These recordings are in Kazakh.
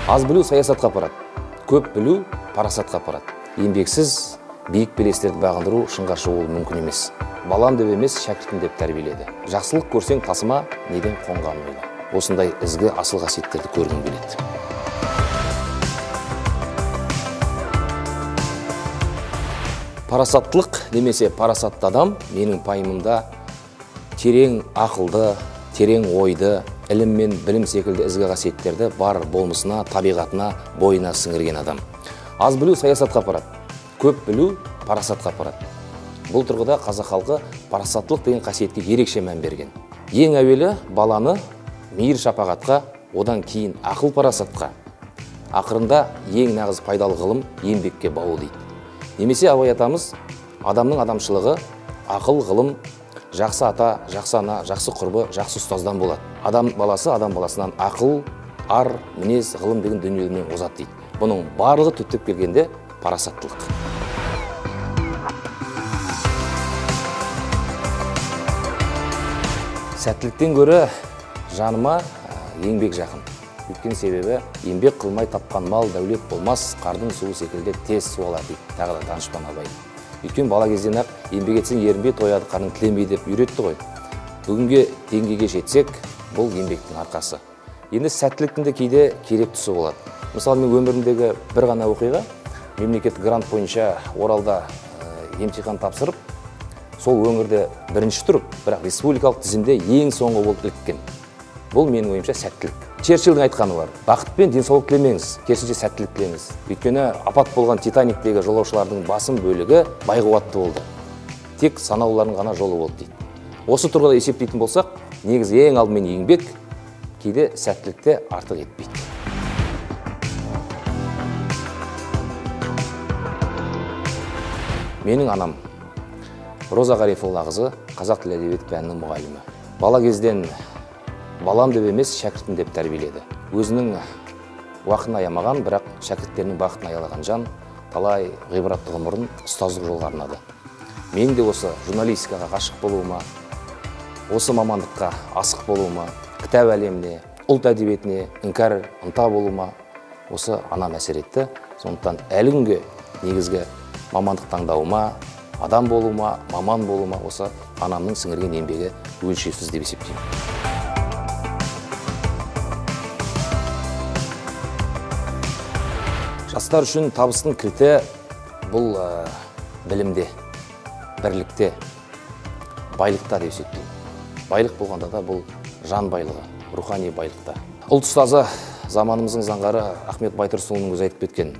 Аз білу саясатқа апарады, көп білу парасатқа апарады. Еңбексіз биік белестерді бағындыру шыңға шығу мүмкін емес. Балам деп емес, шәкіртім деп тәрбиеледі. Жақсылық көрсең тасыма, неден қонғанын ойла. Осындай ізгі асыл қасиеттерді көргім келеді. Парасаттылық немесе парасатты адам менің пайымымда терең ақылды, терең ойды, ілім мен білім секілді ізгі қасиеттерді бар болмысына, табиғатына, бойына сіңірген адам. Аз білу саясатқа апарады, көп білу парасатқа апарады. Бұл тұрғыда қазақ халқы парасаттылық деген қасиетке ерекше мән берген. Ең әуелі баланы мейір шапағатқа, одан кейін ақыл парасатқа, ақырында ең нағыз пайдалы ғылым еңбекке баулу дейді. Немесе Абай атамыз адамның адамшылығы ақыл, ғылым, жақсы ата, жақсы ана, жақсы құрбы, жақсы ұстаздан болады. Адам баласы адам баласынан ақыл, ар, мінез, ғылым деген дүниелермен озады дейді. Бұның барлығы түптеп келгенде парасаттылық. Сәттіліктен гөрі жаныма еңбек жақын. Өйткені себебі еңбек қылмай тапқан мал дәулет болмас, қардың суы секілді тез суалады дейді. Тағы да данышпан Абай. Өйткені бала кезден ақ еңбек етсең ерінбей тояды, қарның тіленбей деп үйретті ғой. Бүгінге деңгейге жетсек, бұл еңбектің арқасы. Енді сәттіліктің де кейде керек тұсы болады. Мысалы, мен өмірімдегі бір ғана оқиға, мемлекеттік грант бойынша Оралда емтихан тапсырып, сол өңірде бірінші тұрып, бірақ республикалық тізімде ең соңғы болып іліккен. Бұл менің ойымша сәттілік. Черчиллдің айтқаны бар: бақыт пен денсаулық тілемеңіз, керісінше сәттілік тілеңіз. Өйткені апат болған Титаниктегі жолаушылардың басым бөлігі байқуатты болды. Тек санаулылардың ғана жолы болды дейді. Осы тұрғыда есептейтін болсақ, негізі ең алдымен еңбек, кейде сәттілікте артық етпейді. Менің анам Роза Ғарифолла қызы қазақ тілі әдебиеті пәнінің мұғалімі. Бала кезден балам деп емес, шәкіртім деп тәрбиеледі. Өзінің уақытын аямаған, бірақ шәкірттерінің бақытын аялаған жан талай ғибратты ғұмырын ұстаздық жолға арнады. Мен де осы журналистикаға ғашық болуыма, осы мамандыққа асық болуыма, кітап әлеміне, ұлт әдебиетіне іңкәр ынта болуыма осы анам әсер етті. Сондықтан әлі күнге негізгі мамандық таңдауыма, адам болуыма, маман болуыма осы анамның сіңірген еңбегі өлшеусіз деп есептеймін. Жастар үшін табыстың кілті бұл білімде, бірлікте, байлықта деп есептеймін. Байлық болғанда да бұл жан байлығы, рухани байлықта. Ұлт ұстазы заманымыздың заңғары Ахмет Байтұрсынұлының өзі айтып кеткен,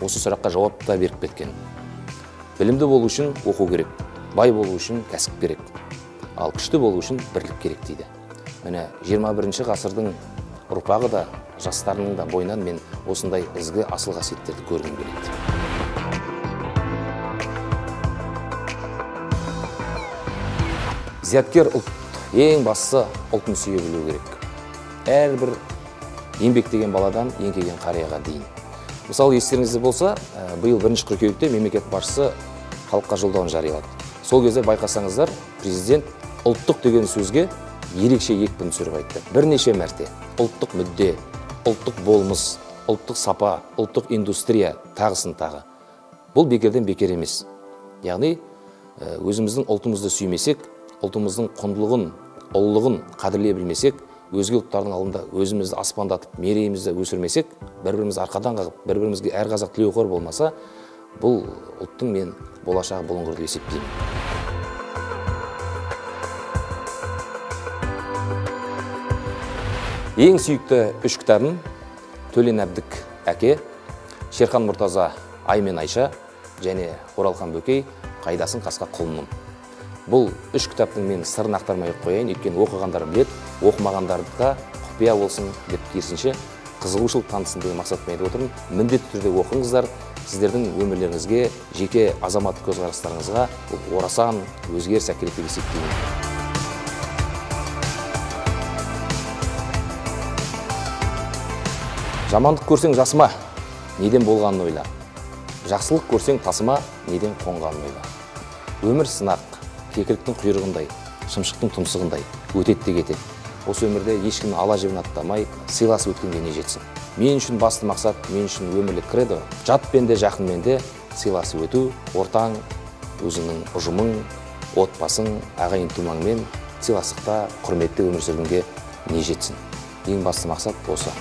осы сұраққа жауап та беріп кеткен. Білімді болу үшін оқу керек, бай болу үшін кәсіп керек, ал күшті болу үшін бірлік керек дейді. Міне 21 ғасырдың ұрпағы да, жастарының да бойынан мен осындай ізгі асыл қасиеттерді көргім келеді. Зияткер ұлт, ең бастысы ұлтын сүйе білу керек. Әрбір еңбектеген баладан еңкейген қарияға дейін. Мысалы, естеріңізде болса, биыл 1 қыркүйекте мемлекет басшысы халыққа жолдауын жариялады. Сол кезде байқасаңыздар, президент ұлттық деген сөзге ерекше екпін түсіріп айтты. Бірнеше мәрте ұлттық мүдде, ұлттық болмыс, ұлттық сапа, ұлттық индустрия, тағысын тағы. Бұл бекерден бекер емес. Яғни, өзіміздің ұлтымызды сүймесек, ұлтымыздың құндылығын, ұлылығын қадірлей білмесек, өзге ұлттардың алдында өзімізді аспандатып, мерейімізді өсірмесек, бір-бірімізді арқадан қағып, бір-бірімізге әр қазақ тілеуқор болмаса, бұл ұлттың мен болашағы бұлыңғыр деп есептеймін. Ең сүйікті 3 кітабым Төлен Әбдік әке, Шерхан Мұртаза Ай мен Айша және Оралхан Бөкей Қайдасың қасқа құлыным. Бұл 3 кітаптың мен сырын ақтармай қояйын, өйткені оқығандар білет, оқымағандарға құпия болсын деп керісінше қызығушылық танытсын деген мақсатпен айтып отырмын. Міндетті түрде оқыңыздар, сіздердің өмірлеріңізге, жеке азаматтық көзқарастарыңызға орасан өзгеріс әкеледі деп есептеймін. Жамандық көрсең жасыма, неден болғанын ойла. Жақсылық көрсең тасыма, неден қонғанын ойла. Өмір сынақ, кекіліктің құйрығындай, шымшықтың тұмсығындай, өтеді де кетеді. Осы өмірде ешкімнің ала жібін аттамай, сыйласып өткенге не жетсін. Мен үшін басты мақсат, мен үшін өмірлік кредо, жатпен де жақынмен де сыйласып өту, ортаң, өзіңнің ұжымың, отбасың, ағайын тумаңмен сыйластықта құрметті өмір сүргенге не жетсін. Ең басты мақсат осы.